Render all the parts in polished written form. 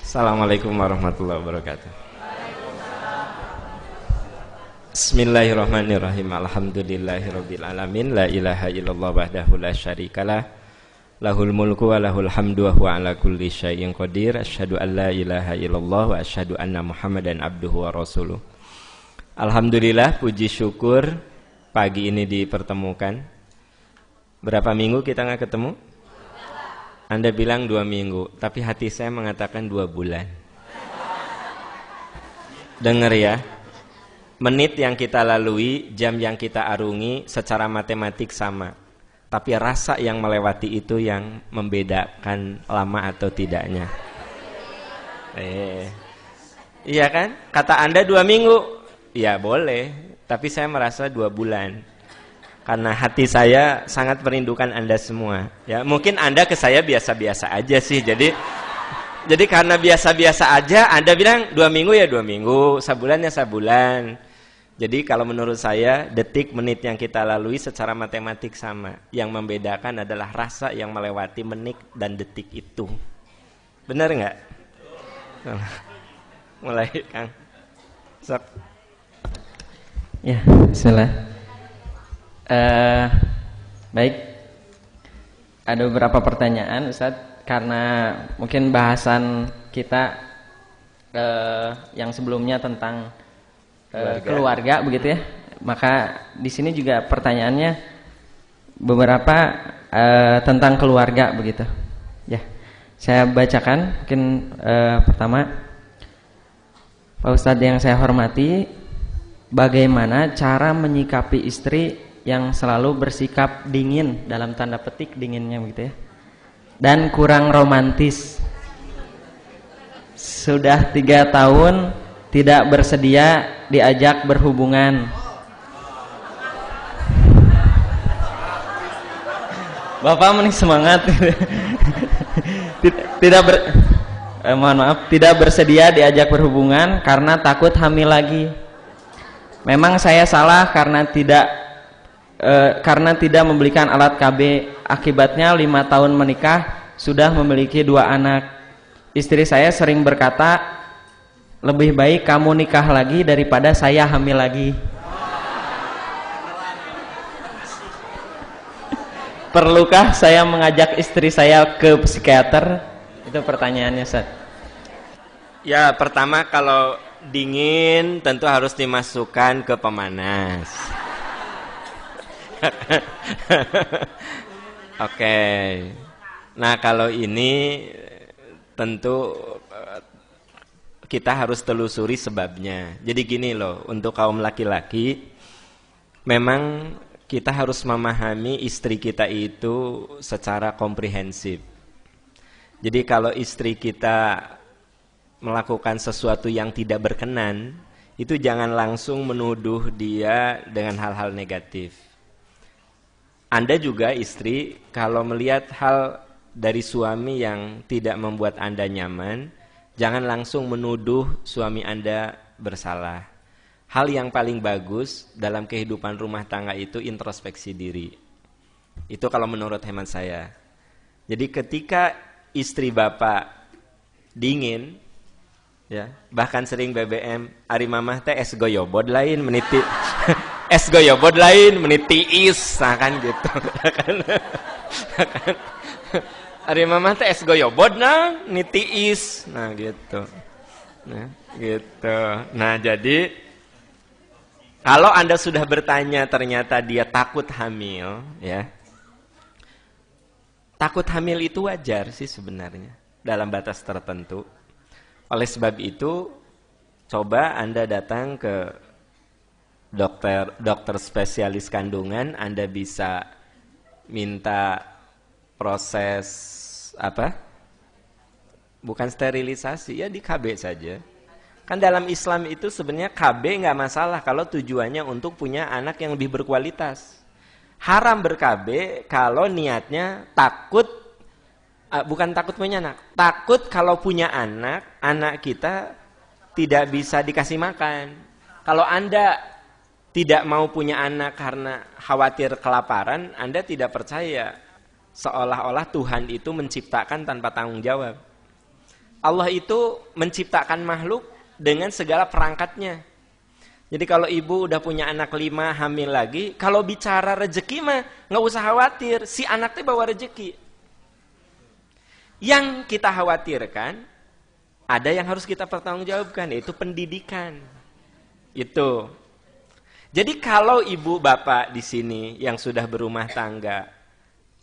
Assalamualaikum warahmatullahi wabarakatuh. Bismillahirrahmanirrahim. Alhamdulillahirabbil alamin. La ilaha illallah wahdahu la syarikalah. Lahul mulku wa lahul hamdu wa huwa ala kulli syai'in qadir. Asyhadu an la ilaha illallah wa asyhadu anna Muhammadan abduhu wa rasuluh. Alhamdulillah, puji syukur pagi ini dipertemukan. Berapa minggu kita nggak ketemu? Anda bilang 2 minggu, tapi hati saya mengatakan 2 bulan. Dengar ya, menit yang kita lalui, jam yang kita arungi secara matematik sama, tapi rasa yang melewati itu yang membedakan lama atau tidaknya. Iya kan? Kata Anda 2 minggu, ya boleh, tapi saya merasa 2 bulan. Karena hati saya sangat merindukan Anda semua. Ya, mungkin Anda ke saya biasa-biasa aja sih. Jadi karena biasa-biasa aja, Anda bilang 2 minggu ya 2 minggu, sebulan ya sebulan. Jadi kalau menurut saya, detik menit yang kita lalui secara matematik sama. Yang membedakan adalah rasa yang melewati menit dan detik itu. Benar nggak? Mulai, Kang. Sok. Ya, bismillah. Baik, ada beberapa pertanyaan Ustadz, karena mungkin bahasan kita yang sebelumnya tentang keluarga begitu ya, maka di sini juga pertanyaannya beberapa tentang keluarga begitu. Ya, saya bacakan mungkin pertama, Pak Ustadz yang saya hormati, bagaimana cara menyikapi istri yang selalu bersikap dingin, dalam tanda petik dinginnya begitu ya, dan kurang romantis? Sudah 3 tahun tidak bersedia diajak berhubungan. Bapak mending semangat. Tidak bersedia diajak berhubungan karena takut hamil lagi. Memang saya salah karena tidak membelikan alat KB. Akibatnya 5 tahun menikah sudah memiliki 2 anak. Istri saya sering berkata, lebih baik kamu nikah lagi daripada saya hamil lagi. Perlukah saya mengajak istri saya ke psikiater? Itu pertanyaannya, Ustaz. Ya, pertama kalau dingin tentu harus dimasukkan ke pemanas. Oke. Nah, kalau ini tentu kita harus telusuri sebabnya. Jadi gini loh, untuk kaum laki-laki memang kita harus memahami istri kita itu secara komprehensif. Jadi kalau istri kita melakukan sesuatu yang tidak berkenan, itu jangan langsung menuduh dia dengan hal-hal negatif. Anda juga istri, kalau melihat hal dari suami yang tidak membuat Anda nyaman, jangan langsung menuduh suami Anda bersalah. Hal yang paling bagus dalam kehidupan rumah tangga itu introspeksi diri. Itu kalau menurut hemat saya. Jadi ketika istri Bapak dingin, ya, bahkan sering BBM, ari mamah teh es goyobod lain meniti. Es goyobod lain menitiis, nah kan gitu. Ari mamah teh es goyobod nah nitiis, nah gitu. Nah, gitu. Nah, jadi kalau Anda sudah bertanya ternyata dia takut hamil, ya. Takut hamil itu wajar sih sebenarnya dalam batas tertentu. Oleh sebab itu, coba Anda datang ke dokter spesialis kandungan. Anda bisa minta proses apa? Bukan sterilisasi, ya di KB saja. Kan dalam Islam itu sebenarnya KB nggak masalah kalau tujuannya untuk punya anak yang lebih berkualitas. Haram ber-KB kalau niatnya takut, bukan takut punya anak, takut kalau punya anak kita tidak bisa dikasih makan. Kalau Anda tidak mau punya anak karena khawatir kelaparan, Anda tidak percaya seolah-olah Tuhan itu menciptakan tanpa tanggung jawab. Allah itu menciptakan makhluk dengan segala perangkatnya. Jadi kalau ibu udah punya anak 5, hamil lagi, kalau bicara rezeki mah nggak usah khawatir, si anaknya bawa rezeki. Yang kita khawatirkan, ada yang harus kita pertanggungjawabkan, yaitu pendidikan. Itu. Jadi kalau ibu bapak di sini yang sudah berumah tangga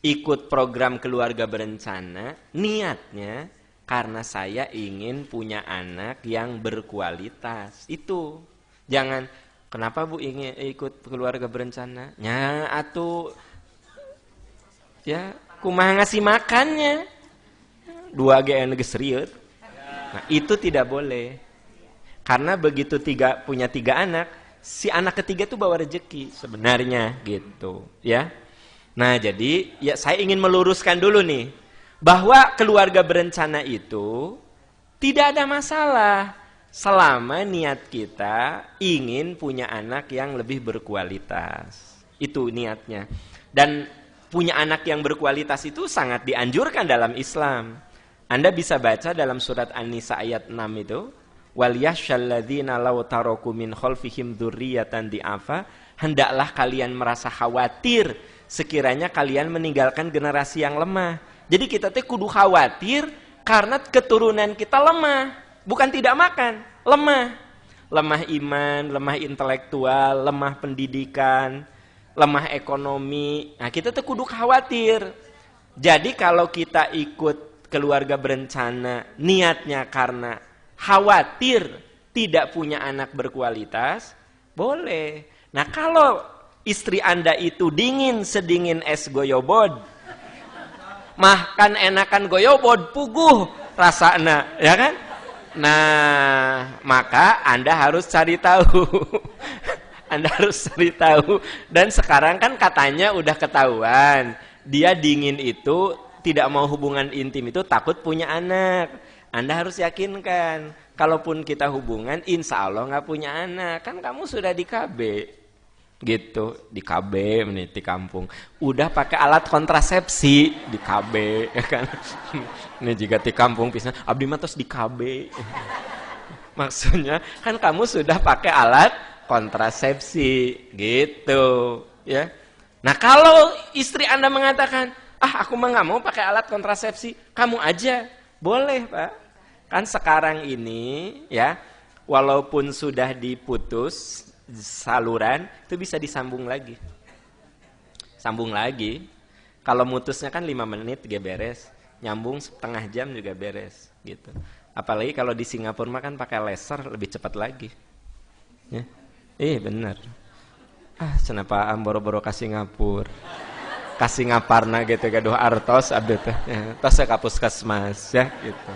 ikut program keluarga berencana, niatnya karena saya ingin punya anak yang berkualitas. Itu. Jangan, kenapa Bu ingin ikut keluarga berencana? Ya, atuh ya, kumaha ngasih makannya. 2 GN gesriut. Nah, itu tidak boleh. Karena begitu punya 3 anak, si anak ketiga itu bawa rezeki sebenarnya gitu, ya. Nah, jadi ya saya ingin meluruskan dulu nih bahwa keluarga berencana itu tidak ada masalah selama niat kita ingin punya anak yang lebih berkualitas. Itu niatnya. Dan punya anak yang berkualitas itu sangat dianjurkan dalam Islam. Anda bisa baca dalam surat An-Nisa ayat 6 itu, wal yahsyalladzina law taraku min khalfihim dzurriyyatan di'afa, hendaklah kalian merasa khawatir sekiranya kalian meninggalkan generasi yang lemah. Jadi kita tuh kudu khawatir karena keturunan kita lemah, bukan tidak makan, lemah. Lemah iman, lemah intelektual, lemah pendidikan, lemah ekonomi. Nah, kita tuh kudu khawatir. Jadi kalau kita ikut keluarga berencana niatnya karena khawatir tidak punya anak berkualitas, boleh. Nah, kalau istri Anda itu dingin sedingin es goyobod, makan enakan goyobod puguh rasana, ya kan? Nah, maka Anda harus cari tahu. Anda harus cari tahu. Dan sekarang kan katanya udah ketahuan, dia dingin itu tidak mau hubungan intim itu takut punya anak. Anda harus yakinkan, kalaupun kita hubungan, insya Allah nggak punya anak. Kan kamu sudah di KB. Gitu, di KB menit di kampung udah pakai alat kontrasepsi di KB, ya kan? Ini juga di kampung pisan abdi mah tos di KB. Maksudnya kan kamu sudah pakai alat kontrasepsi gitu, ya. Nah, kalau istri Anda mengatakan, aku mah nggak mau pakai alat kontrasepsi, kamu aja, boleh Pak. Kan sekarang ini ya, walaupun sudah diputus saluran, itu bisa disambung lagi. Sambung lagi. Kalau mutusnya kan 5 menit juga beres, nyambung setengah jam juga beres gitu. Apalagi kalau di Singapura mah kan pakai laser lebih cepat lagi. Ya. Bener. Kenapa boro-boro ke Singapura? Ke Singaparna gitu gaduh artos abdi teh. Ya, tos ka puskesmas ya gitu.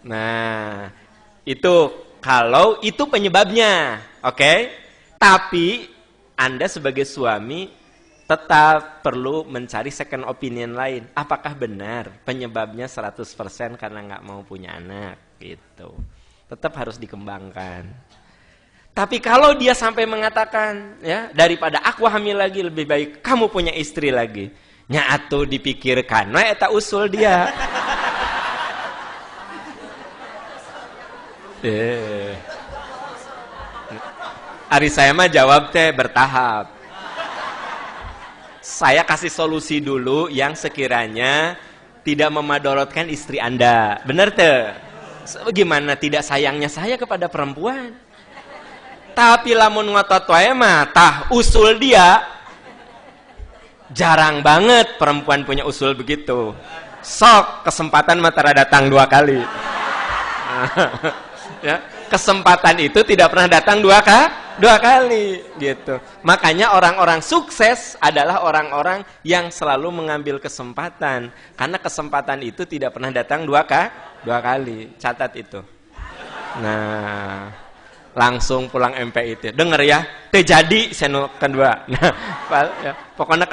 Nah, itu kalau itu penyebabnya, oke? Tapi Anda sebagai suami tetap perlu mencari second opinion lain. Apakah benar penyebabnya 100% karena nggak mau punya anak gitu. Tetap harus dikembangkan. Tapi kalau dia sampai mengatakan, ya, daripada aku hamil lagi lebih baik kamu punya istri lagi. Nya atuh dipikirkan, eta usul dia. Ari saya mah jawab teh bertahap. Saya kasih solusi dulu yang sekiranya tidak memadorotkan istri Anda. Benar teh? Gimana tidak sayangnya saya kepada perempuan? Tapi lamun ngotot wae mah tah usul dia. Jarang banget perempuan punya usul begitu. Sok kesempatan mah tara datang 2 kali. Ya, kesempatan itu tidak pernah datang 2 kali gitu. Makanya orang-orang sukses adalah orang-orang yang selalu mengambil kesempatan, karena kesempatan itu tidak pernah datang 2 kali. Catat itu. Nah, langsung pulang MPI. Denger ya, teh jadi seno kedua. Nah, ya, pokoknya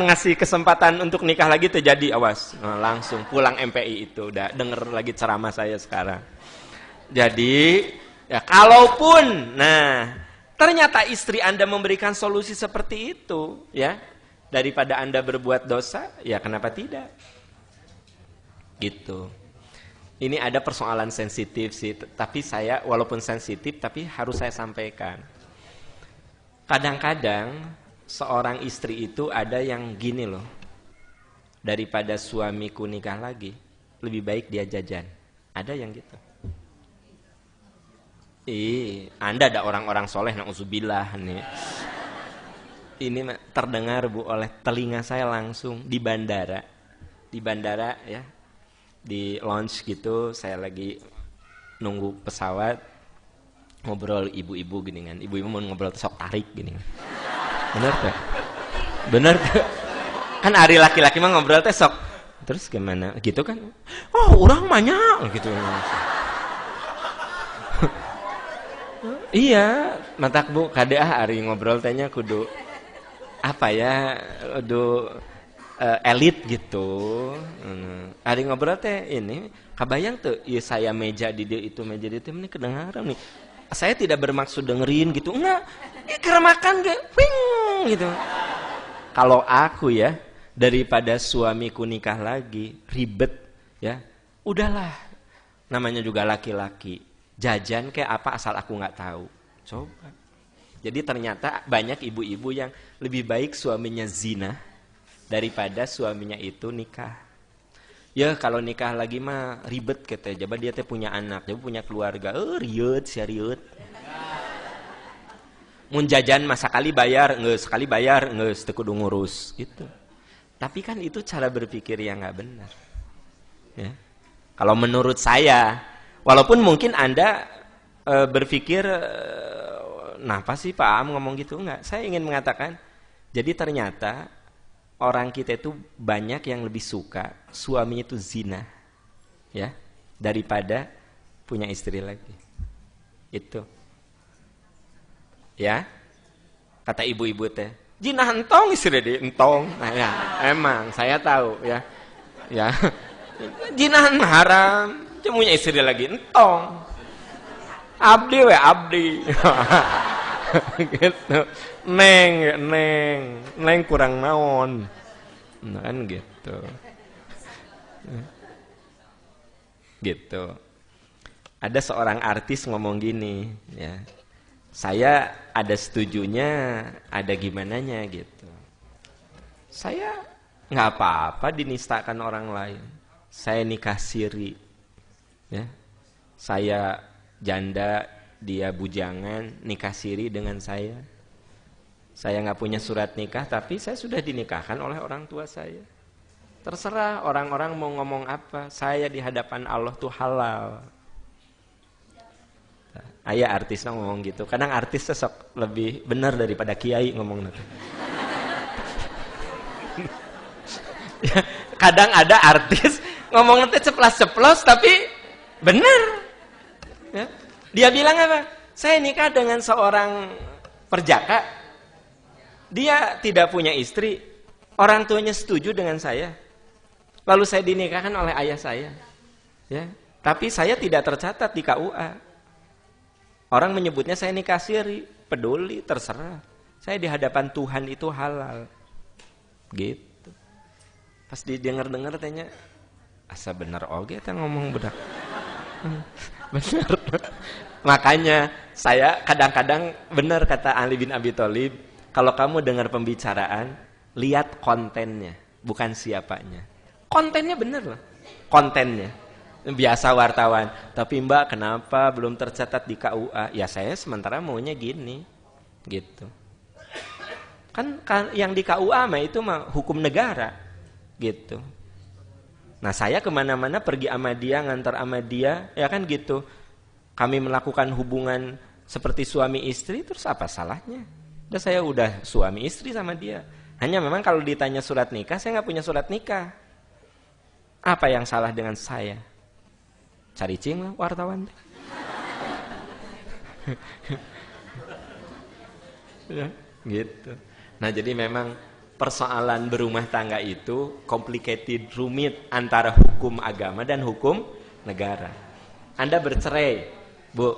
ngasih kesempatan untuk nikah lagi teh jadi, awas. Nah, langsung pulang MPI itu. Udah denger lagi ceramah saya sekarang. Jadi, ya kalaupun ternyata istri Anda memberikan solusi seperti itu, ya, daripada Anda berbuat dosa, ya kenapa tidak? Gitu. Ini ada persoalan sensitif sih, tapi saya walaupun sensitif tapi harus saya sampaikan. Kadang-kadang seorang istri itu ada yang gini loh, daripada suamiku nikah lagi, lebih baik dia jajan. Ada yang gitu. Anda ada orang-orang soleh, na'udzubillah nih. Ini terdengar Bu oleh telinga saya langsung di bandara. Di bandara ya. Di lounge gitu, saya lagi nunggu pesawat, ngobrol ibu-ibu gini kan. Ibu-ibu mau ngobrol sok tarik gini kan. Bener tuh? Bener tuh? Kan hari laki-laki mah ngobrol teh sok. Terus gimana? Gitu kan? Oh, orang banyak gitu. Iya, matak Bu, kadeah hari ngobrol tehnya kudu apa ya? Kudu elit gitu. Hari ngobrol teh ini kabayang tuh, ya saya meja di dia itu meja di itu ini kedengaran nih. Saya tidak bermaksud dengerin gitu, enggak. Karena makan kayak wing gitu. Kalau aku ya, daripada suamiku nikah lagi ribet ya, udahlah. Namanya juga laki-laki. Jajan kayak apa asal aku nggak tahu. Coba. Jadi ternyata banyak ibu-ibu yang lebih baik suaminya zina daripada suaminya itu nikah. Ya kalau nikah lagi mah ribet katanya. Coba dia teh punya anak, dia punya keluarga. Riut, riut. Mun jajan mah sekali bayar, sekali bayar, teu kudu ngurus gitu. Tapi kan itu cara berpikir yang nggak benar. Ya. Kalau menurut saya, walaupun mungkin Anda berpikir, kenapa sih Pak Am ngomong gitu? Enggak, saya ingin mengatakan, jadi ternyata orang kita itu banyak yang lebih suka suaminya itu zina, ya, daripada punya istri lagi. Itu, ya, kata ibu-ibu teh, zina entong istri di entong. Nah, ya, emang saya tahu, ya, ya, zina haram, punya istri lagi entong. Abdi we abdi. Gitu. Neng kurang naon. Nah, kan gitu. Gitu. Ada seorang artis ngomong gini, ya. Saya ada setujunya, ada gimananya gitu. Saya nggak apa-apa dinistakan orang lain. Saya nikah siri. Ya. Saya janda, dia bujangan, nikah siri dengan saya. Saya nggak punya surat nikah, tapi saya sudah dinikahkan oleh orang tua saya. Terserah orang-orang mau ngomong apa, saya di hadapan Allah tuh halal. Ayah artisnya ngomong gitu. Kadang artis sesok lebih benar daripada kiai ngomong nanti. Ya, kadang ada artis ngomong nanti ceplas-ceplos tapi benar. Ya. Dia bilang apa? Saya nikah dengan seorang perjaka. Dia tidak punya istri. Orang tuanya setuju dengan saya. Lalu saya dinikahkan oleh ayah saya. Ya. Tapi saya tidak tercatat di KUA. Orang menyebutnya saya nikah siri. Peduli, terserah. Saya di hadapan Tuhan itu halal. Gitu. Pas didengar-dengar tanya, asa bener oge ta ngomong budak. Benar. Makanya saya kadang-kadang benar kata Ali bin Abi Thalib, kalau kamu dengar pembicaraan, lihat kontennya, bukan siapanya. Kontennya benar loh. Kontennya. Biasa wartawan, tapi Mbak kenapa belum tercatat di KUA? Ya saya sementara maunya gini. Gitu. Kan yang di KUA mah itu mah hukum negara. Gitu. Nah saya kemana-mana pergi sama dia, ngantar sama dia, ya kan gitu. Kami melakukan hubungan seperti suami istri, terus apa salahnya? Saya udah suami istri sama dia. Hanya memang kalau ditanya surat nikah, saya nggak punya surat nikah. Apa yang salah dengan saya? Cari cing lah wartawan. Ya, gitu. Nah jadi memang persoalan berumah tangga itu complicated, rumit antara hukum agama dan hukum negara. Anda bercerai, Bu.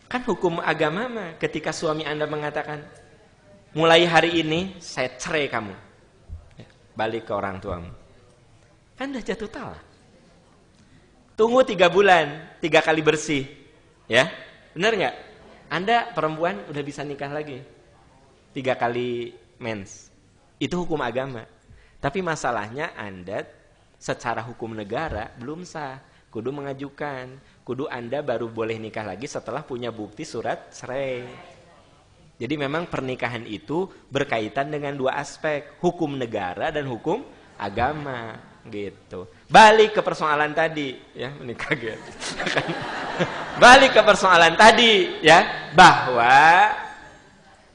Kan hukum agama mah ketika suami Anda mengatakan, mulai hari ini saya cerai kamu. Balik ke orang tuamu. Kan udah jatuh talak. Tunggu 3 bulan, 3 kali bersih. Ya, benar nggak? Anda perempuan udah bisa nikah lagi 3 kali mens. Itu hukum agama. Tapi masalahnya Anda secara hukum negara belum sah. Kudu mengajukan. Kudu Anda baru boleh nikah lagi setelah punya bukti surat cerai. Jadi memang pernikahan itu berkaitan dengan 2 aspek, hukum negara dan hukum agama, gitu. Balik ke persoalan tadi, ya, menikah gitu. Balik ke persoalan tadi, ya, bahwa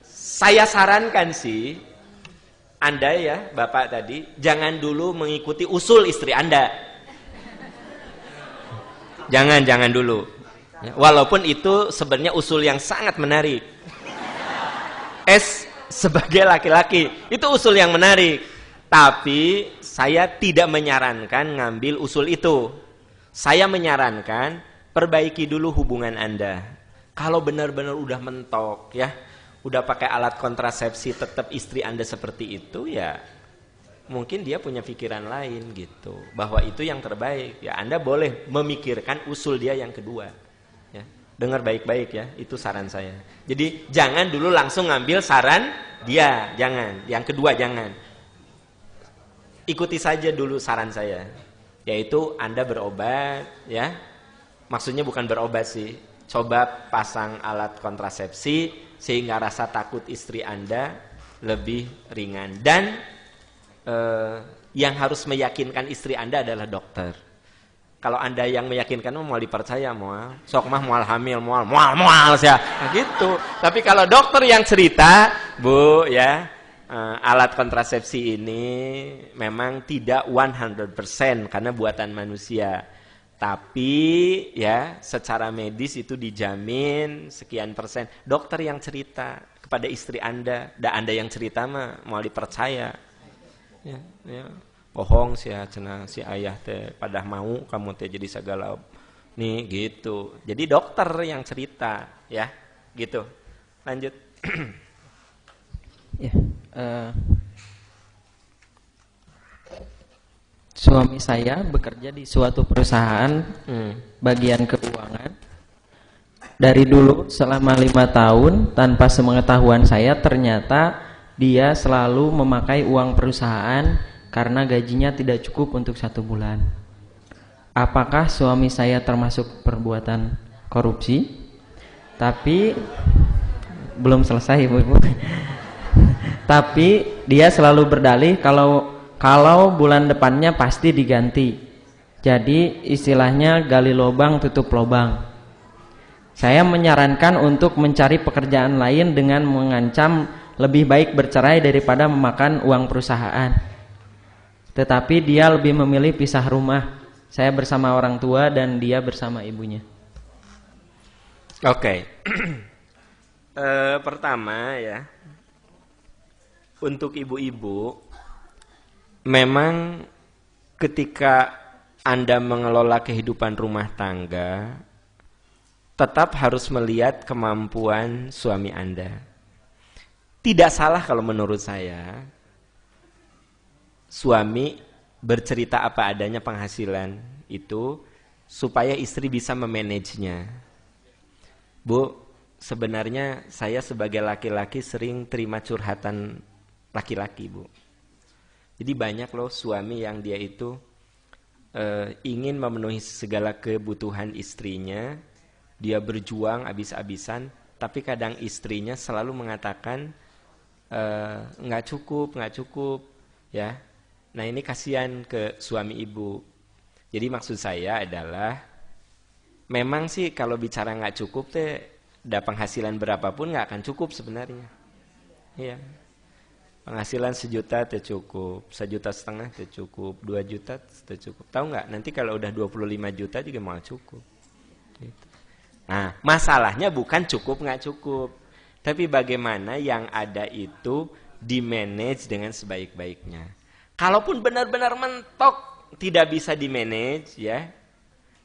saya sarankan sih Anda ya, Bapak tadi, jangan dulu mengikuti usul istri Anda. Jangan dulu. Ya, walaupun itu sebenarnya usul yang sangat menarik. Sebagai laki-laki itu usul yang menarik, tapi saya tidak menyarankan ngambil usul itu. Saya menyarankan perbaiki dulu hubungan Anda. Kalau benar-benar udah mentok ya, udah pakai alat kontrasepsi tetap istri Anda seperti itu, ya mungkin dia punya pikiran lain gitu, bahwa itu yang terbaik. Ya Anda boleh memikirkan usul dia yang kedua. Dengar baik-baik ya, itu saran saya. Jadi jangan dulu langsung ngambil saran dia, jangan. Yang kedua jangan. Ikuti saja dulu saran saya, yaitu Anda berobat ya. Maksudnya bukan berobat sih, coba pasang alat kontrasepsi sehingga rasa takut istri Anda lebih ringan. Dan yang harus meyakinkan istri Anda adalah dokter. Kalau Anda yang meyakinkan, mau dipercaya, sok mah mual hamil, mual ya, nah, gitu. Tapi kalau dokter yang cerita, Bu, ya, alat kontrasepsi ini memang tidak 100% karena buatan manusia. Tapi ya, secara medis itu dijamin sekian persen. Dokter yang cerita kepada istri Anda, dan Anda yang cerita mah mau dipercaya. Ya. Bohong si ayah teh pada mau kamu teh jadi segala nih gitu. Jadi dokter yang cerita ya, gitu. Lanjut. Ya, suami saya bekerja di suatu perusahaan bagian keuangan. Dari dulu selama 5 tahun tanpa sepengetahuan saya, ternyata dia selalu memakai uang perusahaan karena gajinya tidak cukup untuk 1 bulan. Apakah suami saya termasuk perbuatan korupsi? Tapi belum selesai, Ibu. Tapi dia selalu berdalih kalau bulan depannya pasti diganti. Jadi istilahnya gali lubang tutup lubang. Saya menyarankan untuk mencari pekerjaan lain dengan mengancam lebih baik bercerai daripada memakan uang perusahaan. Tetapi dia lebih memilih pisah rumah. Saya bersama orang tua dan dia bersama ibunya. Oke. Pertama ya, untuk ibu-ibu, memang ketika Anda mengelola kehidupan rumah tangga, tetap harus melihat kemampuan suami Anda. Tidak salah kalau menurut saya suami bercerita apa adanya penghasilan itu supaya istri bisa memanagenya. Bu, sebenarnya saya sebagai laki-laki sering terima curhatan laki-laki, Bu. Jadi banyak loh suami yang dia itu ingin memenuhi segala kebutuhan istrinya, dia berjuang abis-abisan, tapi kadang istrinya selalu mengatakan nggak cukup, ya. Nah ini kasihan ke suami ibu. Jadi maksud saya adalah, memang sih kalau bicara nggak cukup teh, ada penghasilan berapapun nggak akan cukup sebenarnya. Iya. Penghasilan 1 juta teh cukup, 1,5 juta teh cukup, 2 juta teh cukup. Tahu nggak? Nanti kalau udah 25 juta juga mau cukup. Gitu. Nah masalahnya bukan cukup nggak cukup, tapi bagaimana yang ada itu di-manage dengan sebaik-baiknya. Kalaupun benar-benar mentok tidak bisa di-manage ya,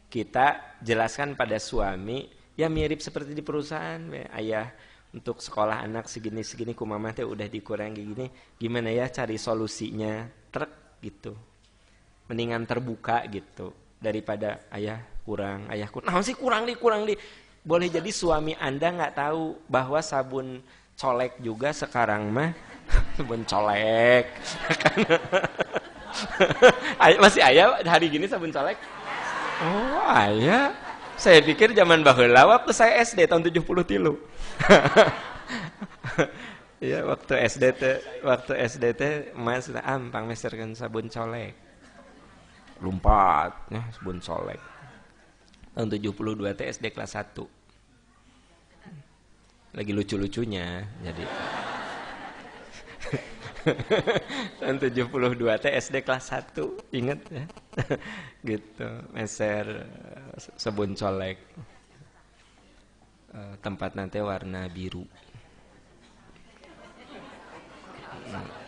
kita jelaskan pada suami, ya mirip seperti di perusahaan, ayah untuk sekolah anak segini-segini ku mama teh udah dikurangi gini, gimana ya cari solusinya, gitu. Mendingan terbuka gitu daripada ayah kurang, ayahku. Nah sih kurang di. Boleh jadi suami Anda nggak tahu bahwa sabun colek juga sekarang mah sabun colek. Masih ayah hari gini sabun colek? Oh ayah. Saya pikir zaman baheula waktu saya SD tahun 73. Ya waktu SD teh mas ampang meserkeun sabun colek. Lumpat ya sabun colek. Tahun 72 teh SD kelas 1. Lagi lucu-lucunya jadi. Tahun 72 teh SD kelas 1, inget ya. Gitu, meser sabun colek. Tempat nanti warna biru.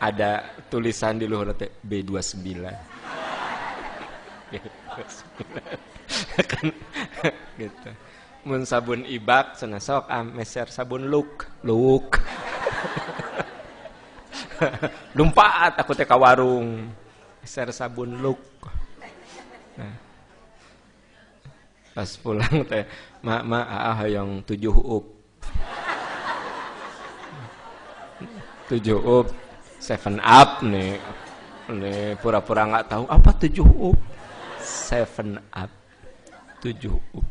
Ada tulisan di luar teh B29. Kan gitu. Mun sabun ibak cenah sok meser sabun Look. Lumpat aku teh ka warung. Meser sabun Look. Nah. Pas pulang teh, mak hayang 7 up. 7 up 7 up nih. Nih pura-pura enggak tahu apa 7 up. 7 up. 7 up.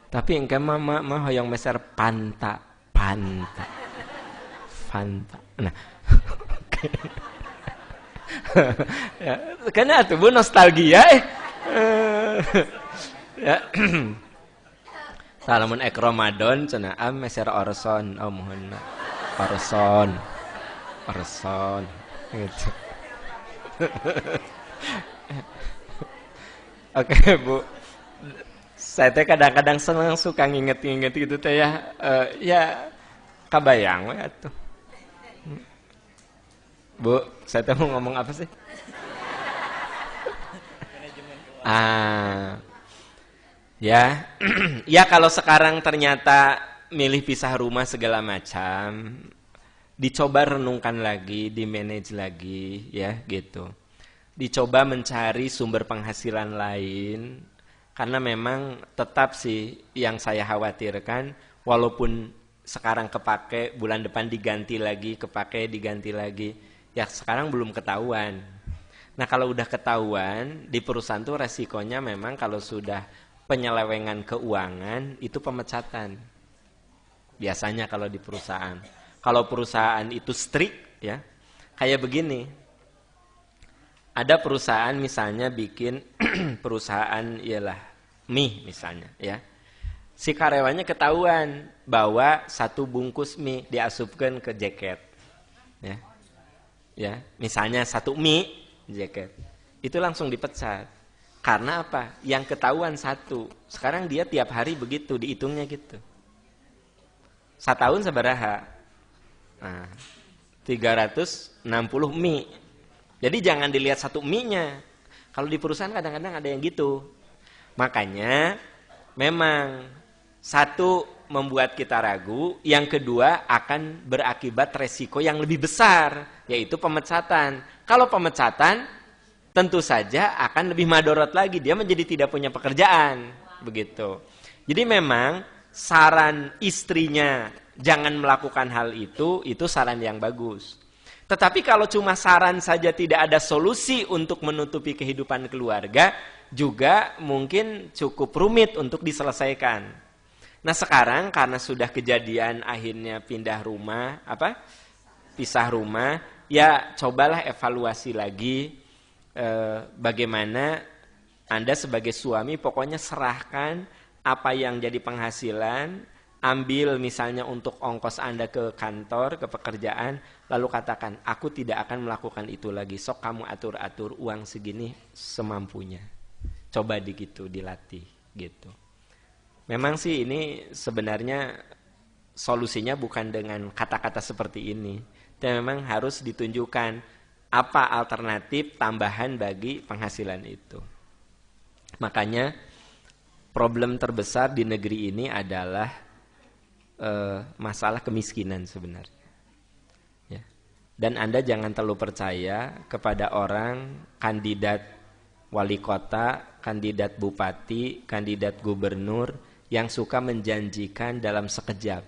Tapi engke mama hayang meser Fanta. Nah. Ya, karena atuh bu nostalgia ya. Salamun ek Ramadan cenah meser Orson. Oh mohon Orson gitu. Oke, Bu. Saya teh kadang-kadang senang suka nginget-nginget gitu teh ya. Ya kabayang we atuh. Bu, saya teh mau ngomong apa sih? Ya. Ya kalau sekarang ternyata milih pisah rumah segala macam, dicoba renungkan lagi, di-manage lagi ya gitu. Dicoba mencari sumber penghasilan lain. Karena memang tetap sih yang saya khawatirkan, walaupun sekarang kepake, bulan depan diganti lagi, diganti lagi, ya sekarang belum ketahuan. Nah kalau udah ketahuan, di perusahaan tuh resikonya memang kalau sudah penyelewengan keuangan, itu pemecatan. Biasanya kalau di perusahaan. Kalau perusahaan itu strict, ya kayak begini. Ada perusahaan misalnya bikin perusahaan ialah mie misalnya ya. Si karyawannya ketahuan bahwa 1 bungkus mie diasupkan ke jaket. Ya. Ya, misalnya 1 mie jaket. Itu langsung dipecat. Karena apa? Yang ketahuan 1. Sekarang dia tiap hari begitu dihitungnya gitu. 1 tahun sabaraha? Nah, 360 mie. Jadi jangan dilihat 1 mie-nya. Kalau di perusahaan kadang-kadang ada yang gitu. Makanya memang 1 membuat kita ragu, yang kedua akan berakibat resiko yang lebih besar, yaitu pemecatan. Kalau pemecatan tentu saja akan lebih madorot lagi, dia menjadi tidak punya pekerjaan, begitu. Jadi memang saran istrinya jangan melakukan hal itu saran yang bagus. Tetapi kalau cuma saran saja tidak ada solusi untuk menutupi kehidupan keluarga, juga mungkin cukup rumit untuk diselesaikan. Nah sekarang karena sudah kejadian akhirnya pindah rumah, pisah rumah, ya cobalah evaluasi lagi bagaimana Anda sebagai suami pokoknya serahkan apa yang jadi penghasilan, ambil misalnya untuk ongkos Anda ke kantor, ke pekerjaan, lalu katakan, aku tidak akan melakukan itu lagi, sok kamu atur-atur uang segini semampunya. Coba gitu, dilatih gitu. Memang sih ini sebenarnya solusinya bukan dengan kata-kata seperti ini, dan memang harus ditunjukkan apa alternatif tambahan bagi penghasilan itu. Makanya problem terbesar di negeri ini adalah masalah kemiskinan sebenarnya. Ya. Dan Anda jangan terlalu percaya kepada orang kandidat wali kota kandidat bupati, kandidat gubernur yang suka menjanjikan dalam sekejap.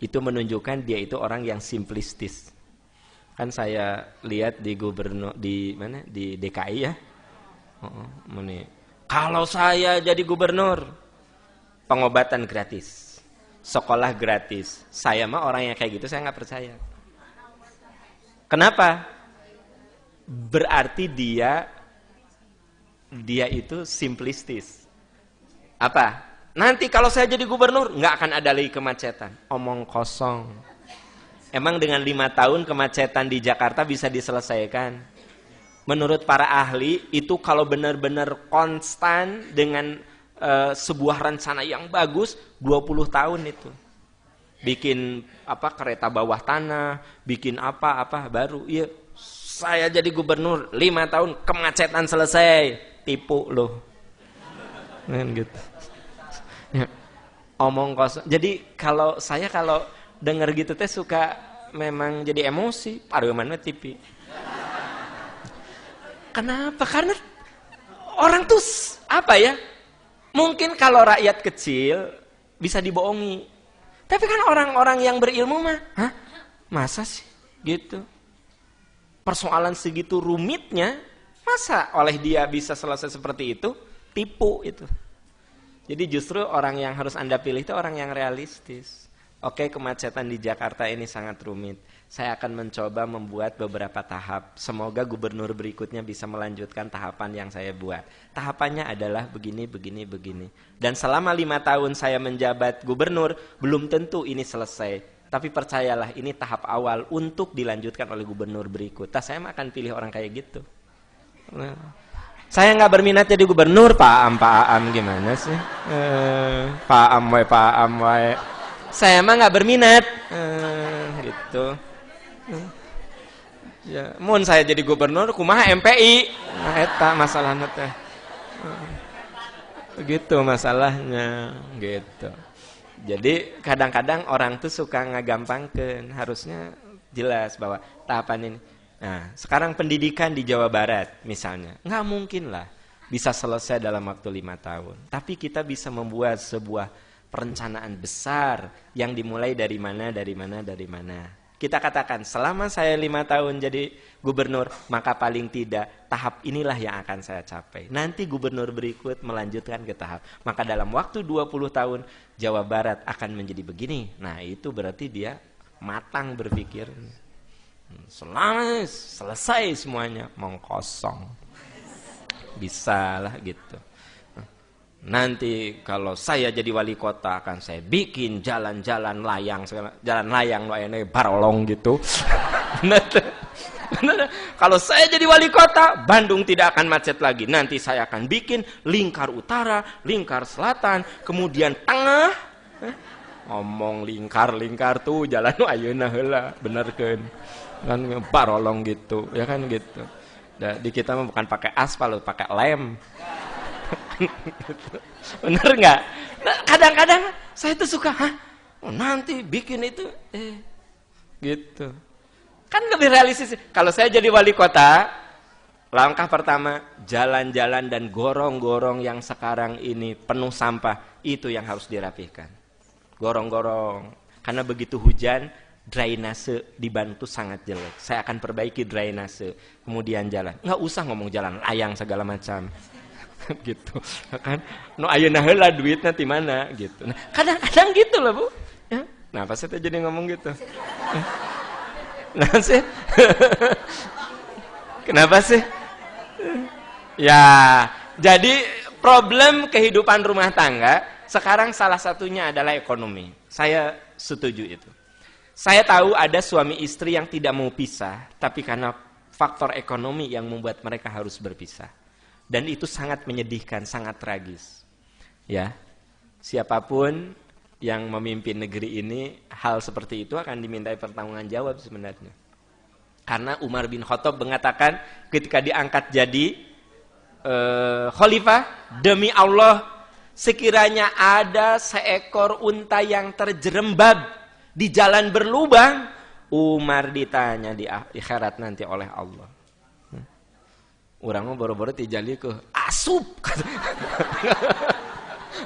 Itu menunjukkan dia itu orang yang simplistis. Kan saya lihat di gubernur di mana? Di DKI ya. Kalau saya jadi gubernur, pengobatan gratis, sekolah gratis. Saya mah orang yang kayak gitu saya nggak percaya. Kenapa? Berarti dia itu simplistis. Apa? Nanti kalau saya jadi gubernur nggak akan ada lagi kemacetan. Omong kosong. Emang dengan 5 tahun kemacetan di Jakarta bisa diselesaikan? Menurut para ahli itu kalau benar-benar konstan dengan sebuah rencana yang bagus 20 tahun itu. Bikin kereta bawah tanah, bikin apa baru. Iya, saya jadi gubernur 5 tahun kemacetan selesai. Tipu loh. Kan gitu. Ya. Omong kosong. Jadi kalau dengar gitu teh suka memang jadi emosi. Paruh mana tipi. Kenapa? Karena orang tuh mungkin kalau rakyat kecil bisa dibohongi. Tapi kan orang-orang yang berilmu mah, masa sih gitu? Persoalan segitu rumitnya, masa oleh dia bisa selesai seperti itu? Tipu itu. Jadi justru orang yang harus Anda pilih itu orang yang realistis. Oke, kemacetan di Jakarta ini sangat rumit. Saya akan mencoba membuat beberapa tahap. Semoga gubernur berikutnya bisa melanjutkan tahapan yang saya buat. Tahapannya adalah begini. Dan selama 5 tahun saya menjabat gubernur, belum tentu ini selesai. Tapi percayalah, ini tahap awal untuk dilanjutkan oleh gubernur berikut. Saya akan pilih orang kayak gitu. Saya nggak berminat jadi gubernur, Pak Am gimana sih? Pak Am wae. Saya mah nggak berminat, gitu. Ya, mun saya jadi gubernur, kumaha MPI, nah eta masalahnya teh. Begitu masalahnya, gitu. Jadi kadang-kadang orang tuh suka ngagampangkeun, harusnya jelas bahwa tahapan ini. Nah, sekarang pendidikan di Jawa Barat misalnya, nggak mungkin lah bisa selesai dalam waktu 5 tahun. Tapi kita bisa membuat sebuah perencanaan besar yang dimulai dari mana. Kita katakan selama saya 5 tahun jadi gubernur, maka paling tidak tahap inilah yang akan saya capai. Nanti gubernur berikut melanjutkan ke tahap. Maka dalam waktu 20 tahun Jawa Barat akan menjadi begini. Nah, itu berarti dia matang berpikir. Selesai semuanya, mengkosong. Bisa lah gitu. Nanti kalau saya jadi wali kota akan saya bikin jalan-jalan layang, jalan layang ini barolong gitu. Bener. Kalau saya jadi wali kota, Bandung tidak akan macet lagi. Nanti saya akan bikin lingkar utara, lingkar selatan, kemudian tengah. Ngomong lingkar tuh jalan ayeuna heula, bener kan barolong gitu, ya kan gitu. Di kita mah bukan pakai aspal, pakai lem. Bener nggak? Nah, kadang-kadang saya tuh suka, nanti bikin itu, gitu. Kan lebih realistis. Kalau saya jadi wali kota, langkah pertama jalan-jalan dan gorong-gorong yang sekarang ini penuh sampah itu yang harus dirapihkan. Gorong-gorong, karena begitu hujan, drainase di Bantu sangat jelek. Saya akan perbaiki drainase, kemudian jalan. Nggak usah ngomong jalan layang segala macam. Gitu kan, no ayeuna heula duitnya di mana gitu. Nah, kadang-kadang gitu loh, Bu. Ya, kenapa saya jadi ngomong gitu? Nah sih. Kenapa sih? Ya, jadi problem kehidupan rumah tangga sekarang salah satunya adalah ekonomi. Saya setuju itu. Saya tahu ada suami istri yang tidak mau pisah, tapi karena faktor ekonomi yang membuat mereka harus berpisah. Dan itu sangat menyedihkan, sangat tragis. Ya, siapapun yang memimpin negeri ini, hal seperti itu akan dimintai pertanggunganjawab sebenarnya. Karena Umar bin Khattab mengatakan ketika diangkat jadi khalifah, demi Allah, sekiranya ada seekor unta yang terjerembab di jalan berlubang, Umar ditanya di akhirat nanti oleh Allah. Orang mau boro-boro tijali ke asup.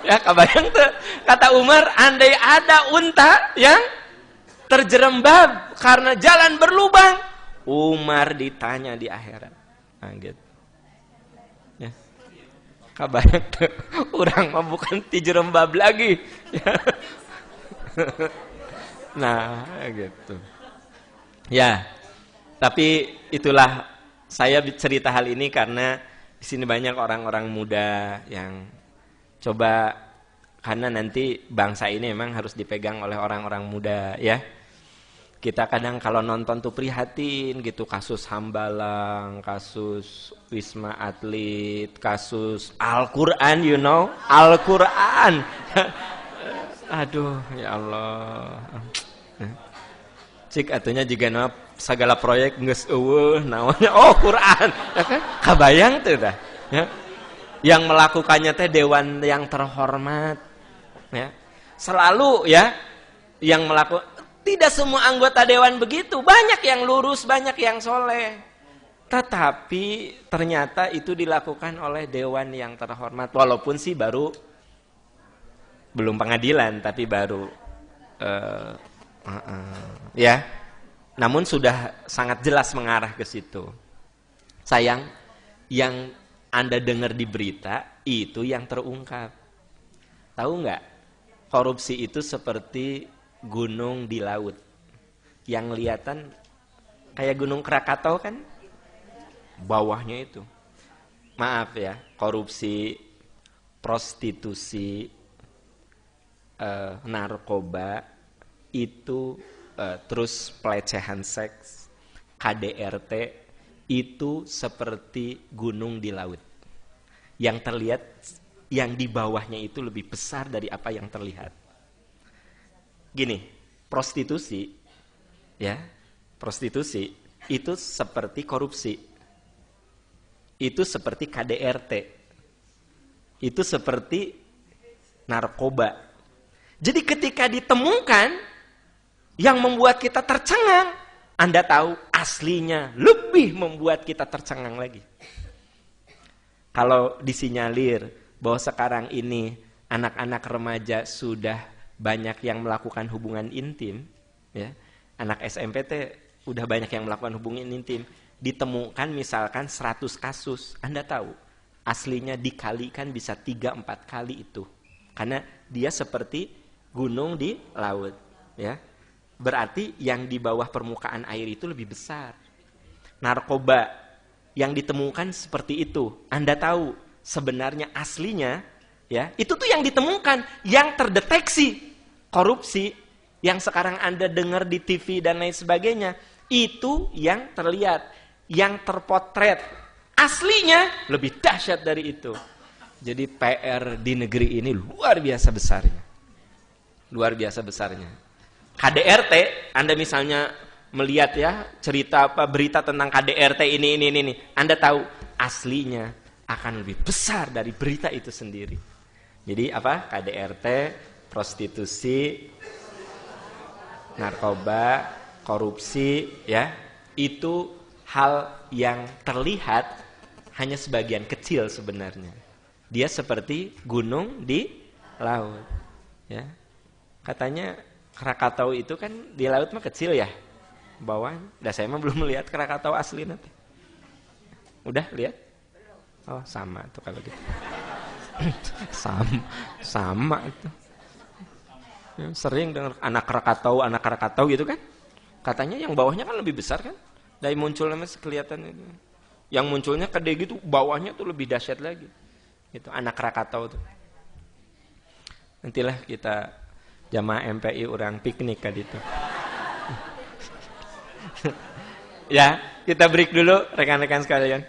Ya kebayang tuh kata Umar, andai ada unta yang terjerembab karena jalan berlubang, Umar ditanya di akhirat. Nah, gitu. Ya. Kebayang tuh orang mah bukan dijerembab lagi. Ya. Nah, gitu. Ya. Tapi itulah saya cerita hal ini karena di sini banyak orang-orang muda yang coba, karena nanti bangsa ini memang harus dipegang oleh orang-orang muda ya. Kita kadang kalau nonton tuh prihatin gitu, kasus Hambalang, kasus Wisma Atlet, kasus Al-Quran, you know, Al-Quran. Aduh, ya Allah. Cik atunya juga no, segala proyek geus eueuh naonnya, oh Quran. Ya kan? Kabayang tuh dah. Ya. Yang melakukannya teh dewan yang terhormat. Ya. Selalu ya yang melakukan. Tidak semua anggota dewan begitu, banyak yang lurus, banyak yang soleh. Tetapi ternyata itu dilakukan oleh dewan yang terhormat, walaupun sih baru belum pengadilan, tapi baru ya. Namun sudah sangat jelas mengarah ke situ. Sayang, yang Anda dengar di berita itu yang terungkap. Tahu nggak? Korupsi itu seperti gunung di laut, yang kelihatan kayak gunung Krakatau kan, bawahnya itu, maaf ya, korupsi, prostitusi, narkoba, itu terus pelecehan seks, KDRT, itu seperti gunung di laut, yang terlihat, yang di bawahnya itu lebih besar dari apa yang terlihat. Gini, prostitusi, ya, prostitusi itu seperti korupsi, itu seperti KDRT, itu seperti narkoba. Jadi ketika ditemukan, yang membuat kita tercengang, Anda tahu aslinya lebih membuat kita tercengang lagi. Kalau disinyalir bahwa sekarang ini anak-anak remaja sudah banyak yang melakukan hubungan intim, ya, anak SMP udah banyak yang melakukan hubungan intim, ditemukan misalkan 100 kasus, Anda tahu aslinya dikalikan bisa 3-4 kali itu, karena dia seperti gunung di laut, ya, berarti yang di bawah permukaan air itu lebih besar. Narkoba yang ditemukan seperti itu, Anda tahu sebenarnya aslinya, ya, itu tuh yang ditemukan, yang terdeteksi. Korupsi yang sekarang Anda dengar di TV dan lain sebagainya, itu yang terlihat, yang terpotret. Aslinya lebih dahsyat dari itu. Jadi PR di negeri ini luar biasa besarnya. Luar biasa besarnya. KDRT, Anda misalnya melihat ya cerita apa, berita tentang KDRT ini. Anda tahu aslinya akan lebih besar dari berita itu sendiri. Jadi apa? KDRT, prostitusi, narkoba, korupsi, ya, itu hal yang terlihat hanya sebagian kecil sebenarnya. Dia seperti gunung di laut, ya. Katanya Krakatau itu kan di laut mah kecil ya, bawah. Dah saya mah belum melihat Krakatau asli nanti. Udah lihat? Oh sama tuh kalau gitu. sama itu. Ya, sering dengar anak Krakatau gitu kan, katanya yang bawahnya kan lebih besar kan, dari munculnya masih kelihatan itu. Yang munculnya gede gitu, bawahnya tuh lebih dahsyat lagi, itu anak Krakatau tuh. Nantilah kita jamaah MPI orang piknik kan itu. Ya, kita break dulu rekan-rekan sekalian.